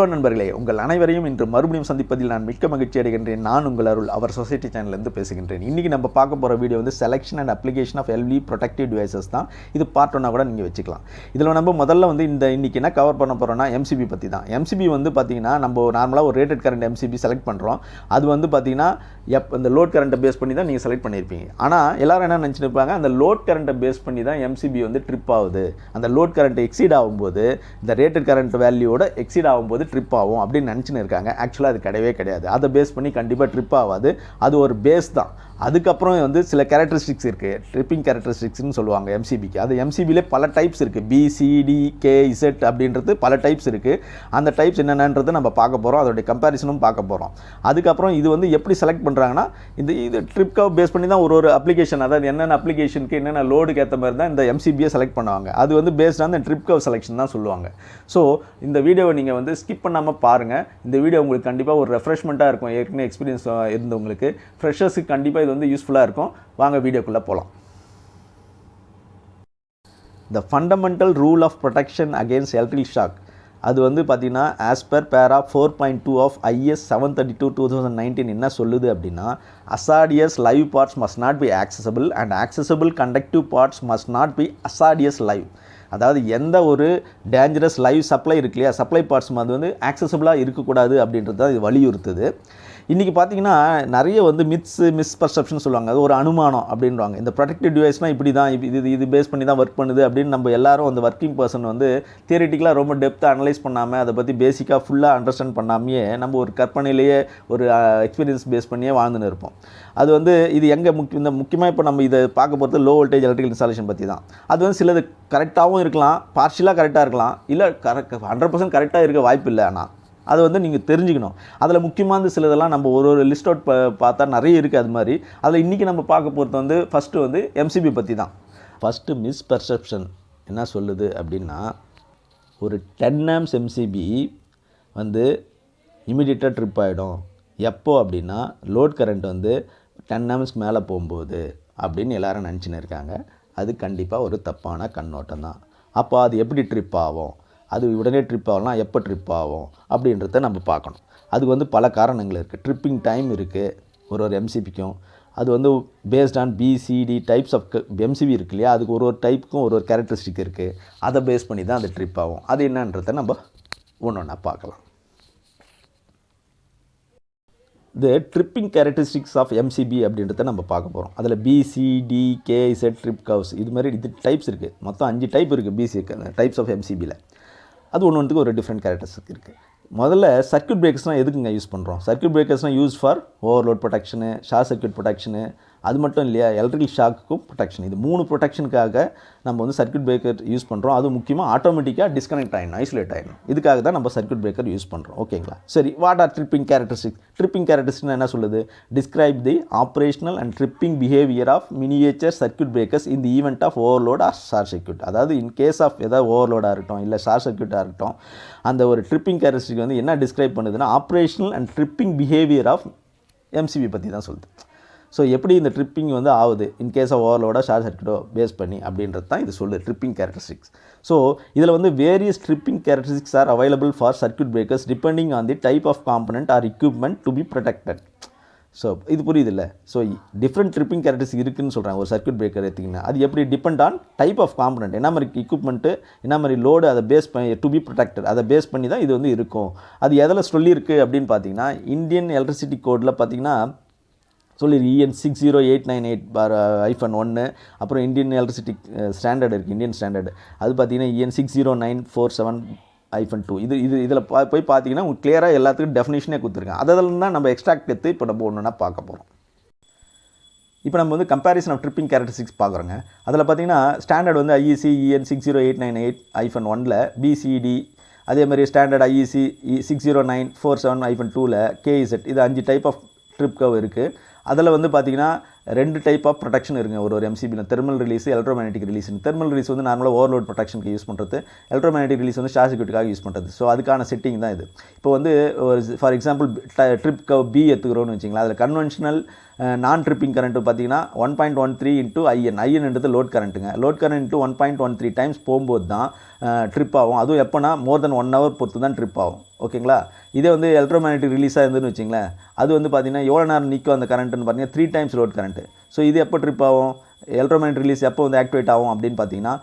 Hello நண்பர்களே, உங்கள் அனைவரையும் இன்று மறுபடியும் சந்திப்பதில் நான் மிக்க மகிழ்ச்சி அடைகின்றேன். நான் உங்கள் அருள் அவர் சொசைட்டி சேனல்லேருந்து பேசுகின்றேன். இன்றைக்கி நம்ம பார்க்க போகிற வீடியோ வந்து selection and application of LV protective devices தான். இது பார்ட் ஒன்னா கூட நீங்கள் வச்சுக்கலாம். இதில் நம்ம முதல்ல வந்து இன்றைக்கி என்ன கவர் பண்ண போகிறோம்னா எம்சிபி பற்றி தான். எம்சிபி வந்து பார்த்திங்கன்னா நம்ம நார்மலாக ஒரு ரேட்டட் கரண்ட் எம்சிபி செலக்ட் பண்ணுறோம். அது வந்து பார்த்திங்கன்னா இந்த லோட் கரண்ட்டை பேஸ் பண்ணி தான் நீங்கள் செலக்ட் பண்ணியிருப்பீங்க. ஆனால் எல்லோரும் என்ன நினச்சிட்டு இருப்பாங்க, அந்த லோட் கரண்ட்டை பேஸ் பண்ணி தான் எம்சிபி வந்து ட்ரிப் ஆகுது. அந்த லோட் கரண்ட் எக்ஸீட் ஆகும்போது இந்த ரேட்டட் கரண்ட் வேல்யூவோட எக்ஸீட் ஆகும்போது ட்ரிப் ஆகும் அப்படின்னு நினச்சின்னு இருக்காங்க. ஆக்சுவலாக அது கிடையவே கிடையாது. அதை பேஸ் பண்ணி கண்டிப்பாக ட்ரிப் ஆகாது. அது ஒரு பேஸ் தான். அதுக்கப்புறம் வந்து சில கேரக்டரிஸ்டிக்ஸ் இருக்குது, ட்ரிப்பிங் கேரக்டரிஸ்டிக்ஸ்னு சொல்லுவாங்க எம்சிபிக்கு. அது எம்சிபிலே பல டைப்ஸ் இருக்குது. BCDKZ அப்படின்றது பல டைப்ஸ் இருக்குது. அந்த டைப்ஸ் என்னென்னன்றது நம்ம பார்க்க போகிறோம். அதோடைய கம்பேரிசனும் பார்க்க போகிறோம். அதுக்கப்புறம் இது வந்து எப்படி செலக்ட் பண்ணுறாங்கன்னா, இது ட்ரிப் கவ் பேஸ் பண்ணி தான் ஒரு அப்ளிகேஷன், அதாவது என்னென்ன அப்ளிகேஷனுக்கு என்னென்ன லோடுக்கு ஏற்ற மாதிரி தான் இந்த எம்சிபியை செலக்ட் பண்ணுவாங்க. அது வந்து பேஸ்ட் ஆன் இந்த ட்ரிப் கவ் செலெக்ஷன் தான் சொல்லுவாங்க. ஸோ இந்த வீடியோவை நீங்கள் வந்து ஸ்கிப் பண்ணாமல் பாருங்கள். இந்த வீடியோ உங்களுக்கு கண்டிப்பாக ஒரு ரெஃப்ரெஷ்மெண்ட்டாக இருக்கும். ஏற்கனவே எக்ஸ்பீரியன்ஸ் இருந்தவங்களுக்கு, ஃப்ரெஷர்ஸுக்கு கண்டிப்பாக இது வந்து யூஸ்ஃபுல்லாக இருக்கும். வாங்க வீடியோக்குள்ளே போகலாம். The fundamental rule of protection against electric shock, அது வந்து பார்த்திங்கன்னா ஆஸ் பர் பேரா 4.2 ஆஃப் IS 732/2019 என்ன சொல்லுது அப்படின்னா, hazardous live parts must not be accessible and accessible conductive parts must not be hazardous live. அதாவது எந்த ஒரு டேஞ்சரஸ் லைவ் சப்ளை இருக்கு இல்லையா, சப்ளை பார்ட்ஸ் அது வந்து ஆக்சசபிளாக இருக்கக்கூடாது அப்படின்றது தான் இது வலியுறுத்துது. இன்றைக்கி பார்த்தீங்கன்னா நிறைய வந்து மிஸ்பர்செப்ஷன் சொல்லுவாங்க. அது ஒரு அனுமானம் அப்படின்வாங்க. இந்த ப்ரொடெக்டிவ் டிவைஸ்னால் இப்படி தான், இது பேஸ் பண்ணி தான் ஒர்க் பண்ணுது அப்படின்னு நம்ம எல்லாரும் அந்த ஒர்க்கிங் பர்சன் வந்து தியரிட்டிக்கலாக ரொம்ப டெப்த்தாக அனலைஸ் பண்ணாமல், அதை பற்றி பேசிக்காக ஃபுல்லாக அண்டர்ஸ்டாண்ட் பண்ணாமையே நம்ம ஒரு கற்பனையிலேயே ஒரு எக்ஸ்பீரியன்ஸ் பேஸ் பண்ணியே வாழ்ந்துன்னு இருப்போம். அது வந்து இது எங்கே முக்கியமாக இப்போ நம்ம இதை பார்க்க போகிறது லோ வோல்டேஜ் எலக்ட்ரிக்கல் இன்ஸ்டாலேஷன் பற்றி தான். அது வந்து சிலது கரெக்டாகவும் இருக்கலாம், பார்ஷியலாக கரெக்டாக இருக்கலாம், இல்லை 100% கரெக்டாக இருக்க வாய்ப்பு இல்லை. ஆனால் அதை வந்து நீங்கள் தெரிஞ்சுக்கணும். அதில் முக்கியமான சிலதெல்லாம் நம்ம ஒரு லிஸ்ட் அவுட் பார்த்தா நிறைய இருக்குது. அது மாதிரி அதில் இன்றைக்கி நம்ம பார்க்க போகிறது வந்து ஃபஸ்ட்டு வந்து எம்சிபி பற்றி தான். ஃபஸ்ட்டு மிஸ்பர்செப்ஷன் என்ன சொல்லுது அப்படின்னா, ஒரு 10 amps எம்சிபி வந்து இமிடியேட்டாக ட்ரிப் ஆகிடும். எப்போ அப்படின்னா லோட் கரண்ட் வந்து 10 amps மேலே போகும்போது அப்படின்னு எல்லோரும் நினச்சின்னு இருக்காங்க. அது கண்டிப்பாக ஒரு தப்பான கண்ணோட்டம் தான். அப்போ அது எப்படி ட்ரிப் ஆகும், அது உடனே ட்ரிப் ஆகலாம், எப்போ ட்ரிப் ஆகும் அப்படின்றத நம்ம பார்க்கணும். அதுக்கு வந்து பல காரணங்கள் இருக்குது. ட்ரிப்பிங் டைம் இருக்குது ஒரு எம்சிபிக்கும். அது வந்து based on BCD types of MCB இருக்கு இல்லையா, அதுக்கு ஒரு டைப்புக்கும் ஒரு கேரக்டரிஸ்டிக் இருக்குது. அதை பேஸ் பண்ணி தான் அது ட்ரிப் ஆகும். அது என்னன்றதை நம்ம ஒன்று ஒன்றா பார்க்கலாம். இது ட்ரிப்பிங் கேரக்டரிஸ்டிக்ஸ் ஆஃப் எம்சிபி அப்படின்றத நம்ம பார்க்க போகிறோம். அதில் BCDKZ ட்ரிப் கவ்ஸ் இது மாதிரி இது டைப்ஸ் இருக்குது. மொத்தம் 5 டைப் இருக்குது BC டைப்ஸ் ஆஃப் எம்சிபியில். அது ஒன்றுக்கு ஒரு டிஃப்ரெண்ட் கேரக்டரிஸ்டிக் இருக்குது. முதல்ல சர்க்யூட் பிரேக்கர்ஸ்னால் எதுக்குங்க யூஸ் பண்ணுறோம்? சர்க்யூட் பிரேக்கர்ஸ்னால் use for overload protection, short circuit protection, அது மட்டும் இல்லையா எலக்ட்ரிக்கல் ஷாக்குக்கும் ப்ரொடெக்ஷன். இது 3 ப்ரொடெக்ஷனுக்காக நம்ம வந்து சர்க்யூட் பிரேக்கர் யூஸ் பண்ணுறோம். அது முக்கியமாக ஆட்டோமேட்டிக்காக டிஸ்கனெக்ட் ஆகிடும், ஐசோலேட் ஆகிடும். இதுக்காக தான் நம்ம சர்க்யூட் பிரேக்கர் யூஸ் பண்ணுறோம். ஓகேங்களா? சரி, what are tripping characteristics? Tripping characteristics என்ன சொல்லுது? Describe the operational and tripping behaviour of miniature circuit breakers in the event of overload or short circuit. அதாவது இன் கேஸ் ஆஃப் ஏதாவது ஓவர்லோடாக இருக்கட்டும், இல்லை ஷார்ட் சர்க்யூட்டாக இருக்கட்டும், அந்த ஒரு ட்ரிப்பிங் கேரக்டரிஸ்டிக் வந்து என்ன டிஸ்கிரைப் பண்ணுதுன்னா, operational and tripping behaviour of MCB பற்றி தான் சொல்லுது. ஸோ எப்படி இந்த ட்ரிப்பிங் வந்து ஆகுது இன் கேஸ் ஆஃப் ஓவர்லோட ஷார்ட் சர்க்யூட்டோ பேஸ் பண்ணி அப்படின்றது தான் இது சொல்லுது ட்ரிப்பிங் கேரக்டரிஸ்டிக்ஸ். ஸோ இதில் வந்து various tripping characteristics are available for circuit breakers depending on the type of component or equipment to be protected. So இது புரியுது இல்லை? ஸோ டிஃப்ரெண்ட் ட்ரிப்பிங் கேரக்டரிஸ்டிக் இருக்குதுன்னு சொல்கிறாங்க. ஒரு சர்க்யூட் பிரேக்கர் எடுத்திங்கன்னா அது எப்படி depend on type of component, என்ன மாதிரி எக்யூப்மெண்ட்டு, என்ன மாதிரி லோடு, அதை பேஸ் பண்ணி டு பி ப்ரொடெக்டட், அதை பேஸ் பண்ணி தான் இது வந்து இருக்கும். அது எதில் சொல்லியிருக்கு அப்படின்னு பார்த்தீங்கன்னா, இந்தியன் எலக்ட்ரிசிட்டி கோடில் பார்த்தீங்கன்னா சொல்லி EN 60898/1, அப்புறம் இந்தியன் எலக்ட்ரிசிட்டி ஸ்டாண்டர்ட் இருக்குது, இந்தியன் ஸ்டாண்டர்டு. அது பார்த்தீங்கன்னா EN 60947/2. இதில் போய் பார்த்தீங்கன்னா உங்களுக்கு கிளியராக எல்லாத்துக்கும் டெஃபினேஷனே கொடுத்துருக்காங்க. அதில் தான் நம்ம எக்ஸ்ட்ராக்ட் எடுத்து இப்போ நம்ம ஒன்றுனா பார்க்க போகிறோம். இப்போ நம்ம வந்து கம்பேரிசன் ஆஃப் ட்ரிப்பிங் கேரக்டரிஸ்டிக்ஸ் பார்க்குறோங்க. அதில் பார்த்தீங்கன்னா ஸ்டாண்டர்ட் வந்து IEC EN 60898/1ல் BCD, அதே மாதிரி ஸ்டாண்டர்ட் IEC 60947/2ல் KZ. இது 5 டைப் ஆஃப் ட்ரிப் கவ் இருக்குது. அதில் வந்து பார்த்திங்கன்னா ரெண்டு டைப் ஆஃப் ப்ரொடெக்ஷன் இருக்குங்க ஒரு எம்சிபியில் thermal release electromagnetic release thermal release வந்து நார்மலாக ஓவர்லோட் ப்ரொடெக்ஷனுக்கு யூஸ் பண்ணுறது எலக்ட்ரோமேக்னெட்டிக் ரிலீஸ் வந்து ஷார்ட் சர்க்யூட்டுக்காக யூஸ் பண்ணுறது ஸோ அதுக்கான செட்டிங் தான் இது இப்போ வந்து ஒரு for example trip curve B எடுத்துக்கிறோன்னு வச்சிங்களா அதில் கன்வென்ஷனல் நான் ட்ரிப்பிங் கரண்ட்டு பார்த்தீங்கன்னா 1.13 இன்ட்டு ஐஎன்ன்றது லோட் கரண்ட்டுங்க லோட் கரண்ட் இன்ட்டு 1.13 டைம்ஸ் போகும்போது தான் ட்ரிப் ஆகும் அதுவும் எப்போனா மோர் தென் 1 ஹவர் பொறுத்து தான் ட்ரிப் ஆகும் ஓகேங்களா இதே வந்து எலக்ட்ரோமேக்னெட்டிக் ரிலீஸாக இருந்துன்னு வச்சிங்களேன் அது வந்து பார்த்தீங்கன்னா எவ்வளோ நேரம் நிற்கும் அந்த கரண்ட்டுன்னு பார்த்தீங்கன்னா 3 டைம்ஸ் லோட் கரண்ட்டு ஸோ இது எப்போ ட்ரிப் ஆகும் எலக்ட்ரோமேக்னெட்டிக் ரிலீஸ் எப்போ வந்து ஆக்டிவேட் ஆகும் அப்படின்னு பார்த்தீங்கன்னா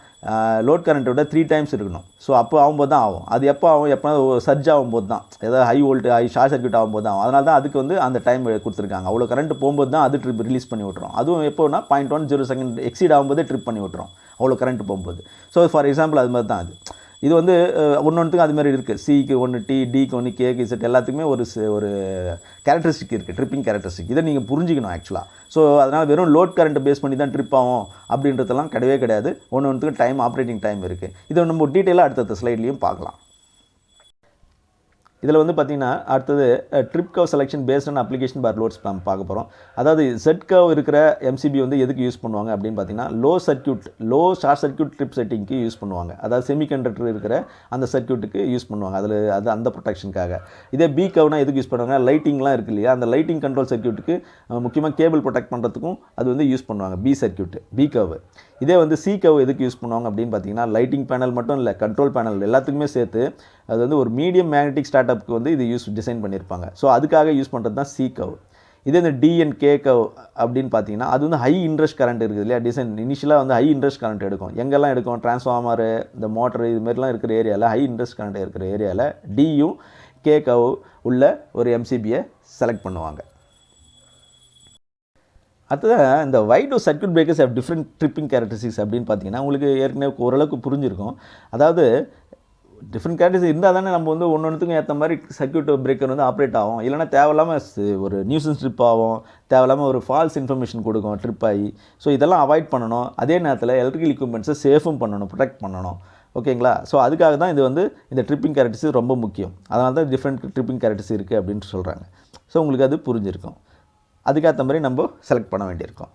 லோட் கரண்ட்டோட 3 டைம்ஸ் இருக்கணும் ஸோ அப்போ ஆகும்போது தான் ஆகும் அது எப்போ ஆகும் எப்போ சர்ஜ் ஆகும்போது தான் ஏதாவது high volt high short circuit ஆகும்போது தான் அதனால தான் அதுக்கு வந்து அந்த டைம் கொடுத்துருக்காங்க அவ்வளோ கரண்ட் போகும்போது தான் அது ட்ரிப் ரிலீஸ் பண்ணி விட்டுரும் அதுவும் எப்போனா 0.10 செகண்ட் எக்ஸீட் ஆகும்போதே ட்ரிப் பண்ணி விட்டுரும் அவ்வளோ கரண்ட் போகும்போது ஸோ ஃபார் எக்ஸாம்பிள் அது மாதிரி தான் இது வந்து ஒன்றுத்துக்கும் அது மாதிரி இருக்குது சிக்கு ஒன்று டி டிக்கு ஒன்று கேக்கு இசட் எல்லாத்துக்குமே ஒரு கேரக்டரிஸ்டிக் இருக்குது ட்ரிப்பிங் கேரக்டரிஸ்டிக் இதை நீங்கள் புரிஞ்சிக்கணும் ஆக்சுவலாக ஸோ அதனால் வெறும் லோட் கரண்ட்டை பேஸ் பண்ணி தான் ட்ரிப் ஆகும் அப்படின்றதெல்லாம் கிடையவே கிடையாது ஒன்றுத்துக்கு டைம் ஆப்ரேட்டிங் டைம் இருக்குது இதை நம்ம டீட்டெயிலாக அடுத்த ஸ்லைட்லேயும் பார்க்கலாம் இதில் வந்து பார்த்திங்கன்னா அடுத்தது trip curve selection based on application for loads நம்ம பார்க்க போகிறோம் அதாவது செட் கவ் இருக்கிற எம்சிபி வந்து எதுக்கு யூஸ் பண்ணுவாங்க அப்படின்னு பார்த்தீங்கன்னா லோ ஷார்ட் சர்க்யூட் ட்ரிப் செட்டிங்க்கு யூஸ் பண்ணுவாங்க அதாவது செமிகண்டக்டர் இருக்கிற அந்த சர்க்யூட்டுக்கு யூஸ் பண்ணுவாங்க அது அந்த ப்ரொடெக்ஷனுக்காக இதே பி கவ்னா எதுக்கு யூஸ் பண்ணுவாங்க லைட்டிங்லாம் இருக்கு இல்லையா அந்த லைட்டிங் கண்ட்ரோல் சர்க்யூட்டுக்கு முக்கியமாக கேபிள் ப்ரொடெக்ட் பண்ணுறதுக்கும் அது வந்து யூஸ் பண்ணுவாங்க பி சர்க்யூட்டு பி கவ் இதே வந்து சி கவ் எதுக்கு யூஸ் பண்ணுவாங்க அப்படின்னு பார்த்தீங்கன்னா லைட்டிங் பேனல் மட்டும் இல்லை கண்ட்ரோல் பேனல் எல்லாத்துக்குமே சேர்த்து அது வந்து ஒரு மீடியம் மேக்னெட்டிக் ஸ்டார்ட் அப்க்கு வந்து இது டிசைன் பண்ணியிருப்பாங்க ஸோ அதுக்காக யூஸ் பண்ணுறது தான் சி கவ் இதே இந்த டிஎன் கே கவ் அப்படின்னு பார்த்தீங்கன்னா அது வந்து ஹை இன்ட்ரெஸ்ட் கரண்ட் இருக்குது இல்லையா டிசைன் இனிஷியலாக வந்து ஹை இன்ட்ரெஸ்ட் கரண்ட் எடுக்கும் எங்கெல்லாம் எடுக்கும் டிரான்ஸ்ஃபார்மரு இந்த மோட்டர் இது மாதிரிலாம் இருக்கிற ஏரியாவில் ஹை இன்ட்ரெஸ்ட் கரண்ட் இருக்கிற ஏரியாவில் டியும் கே கவ் உள்ள ஒரு எம்சிபியை செலக்ட் பண்ணுவாங்க அடுத்தது இந்த why do circuit breakers have different tripping characteristics அப்படின்னு பார்த்தீங்கன்னா உங்களுக்கு ஏற்கனவே ஓரளவுக்கு புரிஞ்சிருக்கும் அதாவது டிஃப்ரெண்ட் கேரக்டரிஸ்டிக்ஸ் இருந்தால் தானே நம்ம வந்து ஒன்றுத்துக்கும் ஏற்ற மாதிரி சர்க்யூட் பிரேக்கர் வந்து ஆப்ரேட் ஆகும் இல்லைனா தேவையில்லாமல் ஒரு நியூசன்ஸ் ட்ரிப் ஆகும் தேவையில்லாமல் ஒரு ஃபால்ஸ் இன்ஃபர்மேஷன் கொடுக்கும் ட்ரிப் ஆகி ஸோ இதெல்லாம் அவாய்ட் பண்ணணும் அதே நேரத்தில் எலக்ட்ரிக்கல் எக்யூப்மெண்ட்ஸை சேஃபும் பண்ணணும் ப்ரொடெக்ட் பண்ணணும் ஓகேங்களா ஸோ அதுக்காக தான் இது வந்து இந்த ட்ரிப்பிங் கேரக்டரிஸ்டிக்ஸ் ரொம்ப முக்கியம் அதனால தான் டிஃப்ரெண்ட் ட்ரிப்பிங் கேரக்டரிஸ்டிக்ஸ் இருக்குது அப்படின்னு சொல்கிறாங்க ஸோ உங்களுக்கு அது புரிஞ்சிருக்கும் அதுக்கேற்ற மாதிரி நம்ம செலக்ட் பண்ண வேண்டியிருக்கோம்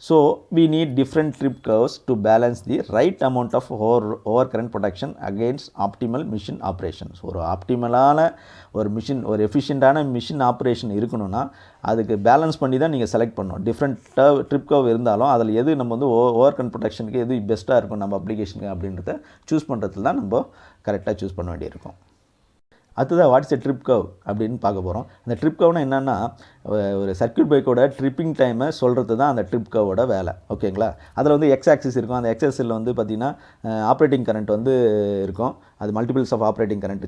so we need different trip curves to balance the right amount of overcurrent protection against optimal machine operations ஒரு ஆப்டிமலான ஒரு மிஷின் ஒரு எஃபிஷியண்ட்டான மிஷின் ஆப்ரேஷன் இருக்கணும்னா அதுக்கு பேலன்ஸ் பண்ணி தான் நீங்கள் செலக்ட் பண்ணணும் டிஃப்ரெண்ட் ட்ரிப் கர்வ் இருந்தாலும் அதில் எது நம்ம வந்து ஓவர்கரண்ட் ப்ரொடெக்ஷனுக்கு எது பெஸ்ட்டாக இருக்கும் நம்ம அப்ளிகேஷனுக்கு அப்படின்றத சூஸ் பண்ணுறதுல தான் நம்ம கரெக்டாக சூஸ் பண்ண வேண்டியிருக்கும் அடுத்ததாக வாட்ஸ் எ ட்ரிப் கர்வ் அப்படின்னு பார்க்க போகிறோம் அந்த ட்ரிப் கர்வ்னா என்னென்னா ஒரு சர்க்யூட் பிரேக்கோட ட்ரிப்பிங் டைமை சொல்கிறது தான் அந்த ட்ரிப் கர்வோட வேலை ஓகேங்களா அதில் வந்து எக்ஸ் ஆக்சிஸ் இருக்கும் அந்த எக்ஸ் ஆக்சிஸில் வந்து பார்த்திங்கன்னா ஆப்ரேட்டிங் கரண்ட் வந்து இருக்கும் அது multiples of operating current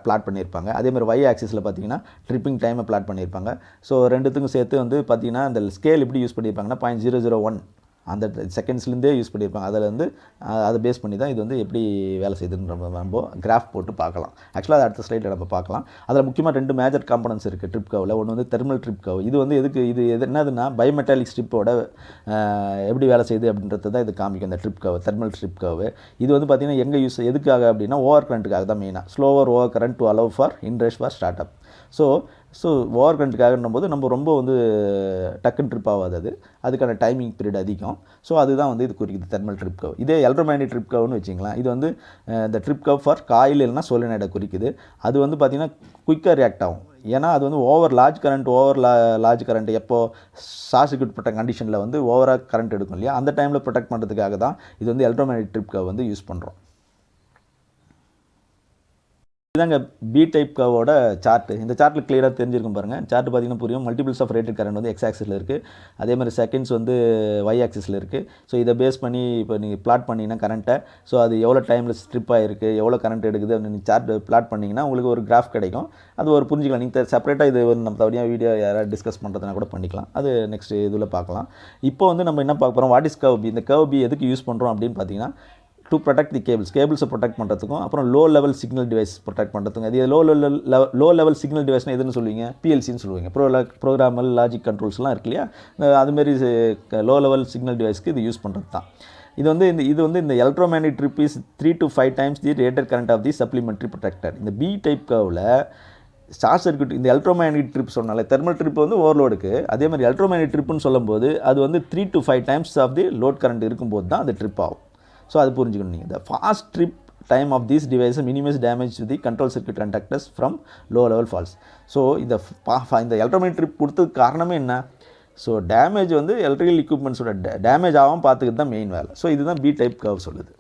plot பண்ணியிருப்பாங்க அதேமாதிரி ஒய் ஆக்சிஸில் பார்த்திங்கன்னா ட்ரிப்பிங் டைமை பிளாட் பண்ணியிருப்பாங்க ஸோ ரெண்டுத்துக்கும் சேர்த்து வந்து பார்த்திங்கன்னா அந்த ஸ்கேல் எப்படி யூஸ் பண்ணியிருப்பாங்கன்னா 0.001 அந்த செகண்ட்ஸ்லேருந்தே யூஸ் பண்ணியிருப்பாங்க அதில் வந்து அதை பேஸ் பண்ணி தான் இது வந்து எப்படி வேலை செய்யுதுன்ற நம்ம கிராஃப் போட்டு பார்க்கலாம் ஆக்சுவலாக அது அடுத்த ஸ்லைடில் நம்ம பார்க்கலாம் அதில் முக்கியமாக 2 மேஜர் காம்பனன்ட்ஸ் இருக்குது ட்ரிப் கர்வில் ஒன்று வந்து தெர்மல் ட்ரிப் கர்வ் இது வந்து என்னதுன்னா பயோமெட்டாலிக் ஸ்ட்ரிப்போட எப்படி வேலை செய்யுது அப்படின்றது தான் இது காமிக்கும் இந்த trip curve thermal trip curve இது வந்து பார்த்திங்கன்னா எதுக்காக அப்படின்னா ஓவர் கரண்ட்டுக்காக தான் மெயினாக slower over current to allow for inrush for start up so over கரண்ட்டுக்காகன்னும் போது நம்ம ரொம்ப வந்து டக்குன்னு ட்ரிப் ஆகாது அதுக்கான டைமிங் பீரியட் அதிகம் ஸோ அதுதான் வந்து இது குறிக்குது தெர்மல் ட்ரிப் கர்வ் இதே எலக்ட்ரோமேக்னெட்டிக் ட்ரிப் கர்வ்னு வச்சிங்களேன் இது வந்து இந்த ட்ரிப் கர்வ் ஃபார் காயில் இல்லைனா சோலினாய்டை குறிக்குது அது வந்து பார்த்திங்கன்னா குயிக்காக ரியாக்ட் ஆகும் ஏன்னா அது வந்து லார்ஜ் கரண்ட் எப்போ ஷார்ட் சர்க்யூட் பட்ட கண்டிஷனில் வந்து ஓவராக கரண்ட் எடுக்கும் இல்லையா அந்த டைமில் ப்ரொடெக்ட் பண்ணுறதுக்காக தான் இது வந்து எலக்ட்ரோமேக்னெட்டிக் ட்ரிப் கர்வ் வந்து யூஸ் பண்ணுறோம் இதாங்க பி டைப் கர்வோட சார்ட் இந்த சார்ட்டில் கிளியராக தெரிஞ்சிருக்கும் பாருங்கள் சார்ட் பார்த்தீங்கன்னா புரியும் மல்டிபிள்ஸ் ஆஃப் ரேட்டட் கரண்ட் வந்து எக்ஸ் ஆக்சிஸில் இருக்குது அதே மாதிரி செகண்ட்ஸ் வந்து ஒய் ஆக்சிஸில் இருக்குது ஸோ இதை பேஸ் பண்ணி இப்போ நீங்கள் பிளாட் பண்ணிங்கன்னா கரண்ட்டை ஸோ அது எவ்வளோ டைமில் ஸ்ட்ரிப் ஆகிருக்கு எவ்வளோ கரண்ட் எடுக்குது அப்படின்னு சார்ட் பிளாட் பண்ணிங்கன்னா உங்களுக்கு ஒரு கிராஃப் கிடைக்கும் அது ஒரு புரிஞ்சிக்கலாம் நீங்கள் செப்பரேட்டாக இது நம்ம தனியாக வீடியோ யாராவது டிஸ்கஸ் பண்ணுறதுனா கூட பண்ணிக்கலாம் அது நெக்ஸ்ட் இதில் பார்க்கலாம் இப்போ வந்து நம்ம என்ன பார்க்க போகிறோம் வாட் இஸ் கர்வ் பி இந்த கர்வ் பி எதுக்கு யூஸ் பண்ணுறோம் அப்படின்னு பார்த்தீங்கன்னா டு ப்ரொடெக்ட் தி கேபிள்ஸை ப்ரொடெக்ட் பண்ணுறதுக்கும் அப்புறம் low level signal device protect பண்ணுறதுக்கும் அது லோ லெவல் சிக்னல் டிவைஸ்னால் எதுன்னு சொல்லுவீங்க பிஎல்சின்னு சொல்லுவீங்க ப்ரோக்ராமல் லாஜிக் கண்ட்ரோல்ஸ்லாம் இருக்கு இல்லையா அதுமாரி லோ லெவல் சிக்னல் டிவைஸ்க்கு இது யூஸ் பண்ணுறது தான் இது வந்து இந்த electromagnetic trip is 3 to 5 times the rated current of the supplementary protector இந்த பி டைப் கர்வில் ஷார்ட் சர்க்யூட் இந்த எலக்ட்ரோமேக்னெட்டிக் ட்ரிப் சொன்னால தெர்மல் ட்ரிப் வந்து ஓவர்லோடுக்கு, அதே மாதிரி எலக்ட்ரோமேக்னெட்டிக் ட்ரிப்னு சொல்லும்போது அது வந்து 3 to 5 times of the load current இருக்கும்போது தான் அது ட்ரிப் ஆகும். ஸோ அது புரிஞ்சுக்கணும் நீங்கள். The fast trip time of these devices minimize damage to the control circuit conductors from low level faults. So இந்த எலக்ட்ரோமேக்னெட்டிக் ட்ரிப் கொடுத்ததுக்கு காரணமே என்ன? ஸோ டேமேஜ் வந்து எலக்ட்ரிக்கல் எக்யூப்மெண்ட்ஸோட டேமேஜ் ஆகாமல் பார்த்துக்கிட்டு தான் மெயின் வேலை. ஸோ இதுதான் பி டைப் கர்வ் சொல்லுது.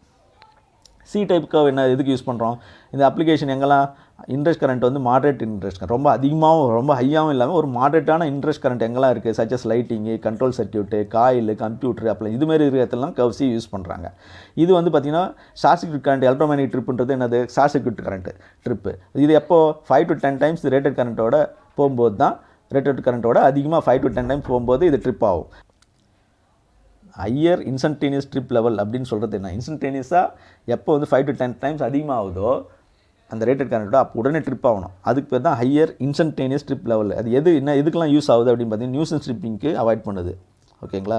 சி டைப் கர்வ் என்ன எதுக்கு யூஸ் பண்ணுறோம்? இந்த அப்ளிகேஷன் எங்கெல்லாம் இன்ட்ரெஸ்ட் கரண்ட் வந்து மாட்ரேட் இன்ட்ரெஸ்ட் கரண்ட், ரொம்ப அதிகமாகவும் ரொம்ப ஹையாகவும் இல்லாமல் ஒரு மாட்ரேட்டான இன்ட்ரெஸ்ட் கரண்ட் எங்கெல்லாம் இருக்குது, such as lighting, control circuit, coil, computer, அப்போ இதுமாரி இருக்கிற இடத்துலலாம் கர்வ் சி யூஸ் பண்ணுறாங்க. இது வந்து பார்த்திங்கன்னா ஷார்ட் சர்க்யூட் கரண்ட் எலக்ட்ரோமேக்னெட்டிக் ட்ரிப்புன்றது என்னது? Short circuit current trip. இது எப்போ 5 to 10 டைம்ஸ் ரேட்டட் கரண்ட்டோட போகும்போது தான், ரேட்டட் கரண்ட்டோட அதிகமாக 5 to 10 டைம்ஸ் போகும்போது இது ட்ரிப் ஆகும். ஹையர் இன்ஸ்டன்டேனியஸ் ட்ரிப் லெவல் அப்படின்னு சொல்கிறது என்ன? இன்ஸ்டன்டேனியஸாக எப்போ வந்து 5 to 10 டைம்ஸ் அதிகமாகுதோ அந்த ரேட்டட் கரண்ட்டோட அப்போ உடனே ட்ரிப் ஆகணும். அதுக்கு பேர் தான் ஹையர் இன்ஸ்டன்டேனியஸ் ட்ரிப் லெவல். அது எதுக்கெல்லாம் யூஸ் ஆகுது அப்படின்னு பார்த்தீங்கன்னா நியூசன்ஸ் ட்ரிப்பிங்க்கு அவாய்ட் பண்ணுது. ஓகேங்களா?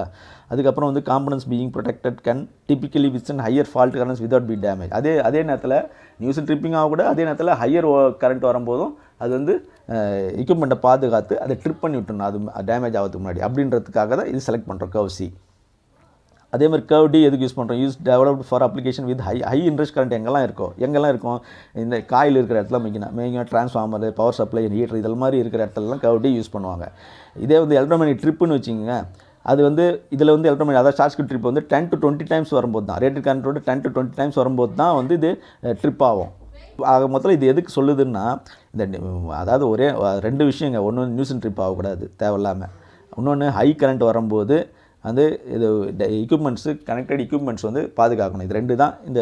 அதுக்கப்புறம் வந்து components being protected can typically withstand higher fault currents without be damage. அதே நேரத்தில் நியூசன் ட்ரிப்பிங் ஆகக்கூட, அதே நேரத்தில் ஹையர் கரண்ட் வரும்போதும் அது வந்து எக்யூப்மெண்ட்டை பாதுகாத்து அதை ட்ரிப் பண்ணி விட்டுணும், அது டேமேஜ் ஆகிறதுக்கு முன்னாடி. அப்படின்றதுக்காக தான் இது செலக்ட் பண்ணுறோம் கர்வ் சி. அதே மாதிரி கர்வ் டி எதுக்கு யூஸ் பண்ணுறோம்? Use developed for application with high interest current எங்கெல்லாம் இருக்கும் இந்த காயில் இருக்கிற இடத்துல மெயினாக ட்ரான்ஸ்ஃபார்மர், பவர் சப்ளை, ஹீட்டர் இதெல்லாம் மாதிரி இருக்கிற இடத்துலலாம் கர்வ் டி யூஸ் பண்ணுவாங்க. இதே வந்து எலக்ட்ரோமேக்னெட்டிக் ட்ரிப்புன்னு வச்சுக்கோங்க, அது வந்து இதில் வந்து எலக்ட்ரோமேக்னெட்டிக் அதாவது ஷார்ட் சர்க்யூட் ட்ரிப் வந்து 10 to 20 டைம்ஸ் வரும்போது தான், ரேட்டட் கரண்ட்டோட 10 to 20 டைம்ஸ் வரும்போது தான் வந்து இது ட்ரிப் ஆகும். ஆக மொத்தம் இது எதுக்கு சொல்லுதுன்னா, இந்த அதாவது ஒரே 2 விஷயங்க. ஒன்று நியூசன் ட்ரிப் ஆகக்கூடாது தேவையில்லாமல், இன்னொன்று ஹை கரண்ட் வரும்போது வந்து இது எக்யூப்மெண்ட்ஸு கனெக்டட் எக்யூப்மெண்ட்ஸ் வந்து பாதுகாக்கணும். இது 2 தான் இது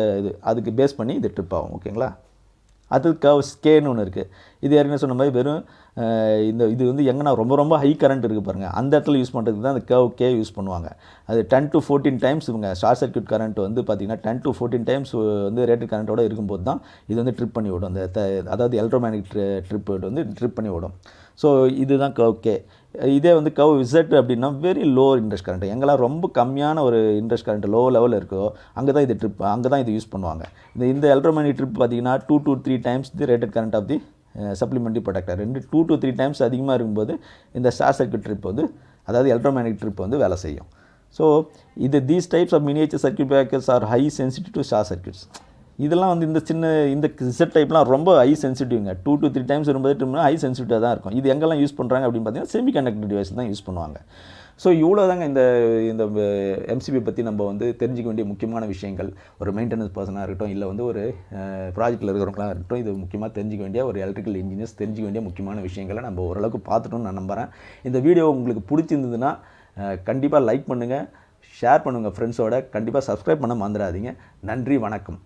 அதுக்கு பேஸ் பண்ணி இது ட்ரிப் ஆகும். ஓகேங்களா? அது கர்வ் ஸ்கேன்னு ஒன்று இருக்குது. இது ஏற்கனவே சொன்ன மாதிரி வெறும் இது வந்து எங்கன்னா ரொம்ப ஹை கரண்ட் இருக்குது பாருங்கள், அந்த இடத்துல யூஸ் பண்ணுறதுக்கு தான் அந்த கர்வ் கே யூஸ் பண்ணுவாங்க. அது 10 to 14 டைம்ஸ் இவங்க ஷார்ட் சர்க்யூட் கரண்ட் வந்து பார்த்திங்கன்னா 10 to 14 டைம்ஸ் வந்து ரேட்டட் கரண்ட்டோட இருக்கும்போது தான் இது வந்து ட்ரிப் பண்ணி விடும். அதாவது எலக்ட்ரோமேக்னெட்டிக் ட்ரிப் வந்து ட்ரிப் பண்ணி விடும். ஸோ இதுதான் கர்வ் கே. இதே வந்து கர்வ் இசட் அப்படின்னா வெரி லோ இன்ட்ரெஸ்ட் கரண்ட், எங்கெல்லாம் ரொம்ப கம்மியான ஒரு இன்ட்ரெஸ்ட் கரண்ட் லோ லெவலில் இருக்கோ அங்கே தான் இது யூஸ் பண்ணுவாங்க. இந்த எலக்ட்ரோமேக்னெட்டிக் ட்ரிப் பார்த்திங்கன்னா 2 to 3 times the rated current of the supplementary protector. 2 to 3 times அதிகமாக இருக்கும்போது இந்த ஷார்ட் சர்க்யூட் ட்ரிப் வந்து, அதாவது எலக்ட்ரோமேக்னெட்டிக் ட்ரிப் வந்து வேலை செய்யும். So these types of miniature circuit breakers are high sensitive to short circuits. இதெல்லாம் வந்து இந்த இசட் டைப்லாம் ரொம்ப ஹை சென்சிட்டிவ்ங்க. 2 to 3 டைம்ஸ் வரும்போது ஹை சென்சிட்டிவாக தான் இருக்கும். இது எங்கெல்லாம் யூஸ் பண்ணுறாங்க அப்படின்னு பார்த்தீங்கன்னா செமி கண்டக்டர் டிவைஸ் தான் யூஸ் பண்ணுவாங்க. ஸோ இவ்வளோ தாங்க இந்த எம்சிபி பற்றி நம்ம வந்து தெரிஞ்சிக்க வேண்டிய முக்கியமான விஷயங்கள். ஒரு மெயின்டெனன்ஸ் பர்சனாக இருக்கட்டும், இல்லை வந்து ஒரு ப்ராஜெக்ட்டில் இருக்கிறவங்களாக இருக்கட்டும், இது முக்கியமாக தெரிஞ்சிக்க வேண்டிய ஒரு எலக்ட்ரிக்கல் இன்ஜினியர்ஸ் தெரிஞ்சிக்க வேண்டிய முக்கியமான விஷயங்களை நம்ம ஓரளவுக்கு பார்த்துட்டோம்னு நான் நம்புகிறேன். இந்த வீடியோ உங்களுக்கு பிடிச்சிருந்ததுன்னா கண்டிப்பாக லைக் பண்ணுங்கள், ஷேர் பண்ணுங்கள் ஃப்ரெண்ட்ஸோட, கண்டிப்பாக சப்ஸ்கிரைப் பண்ண மறந்துடாதீங்க. நன்றி, வணக்கம்.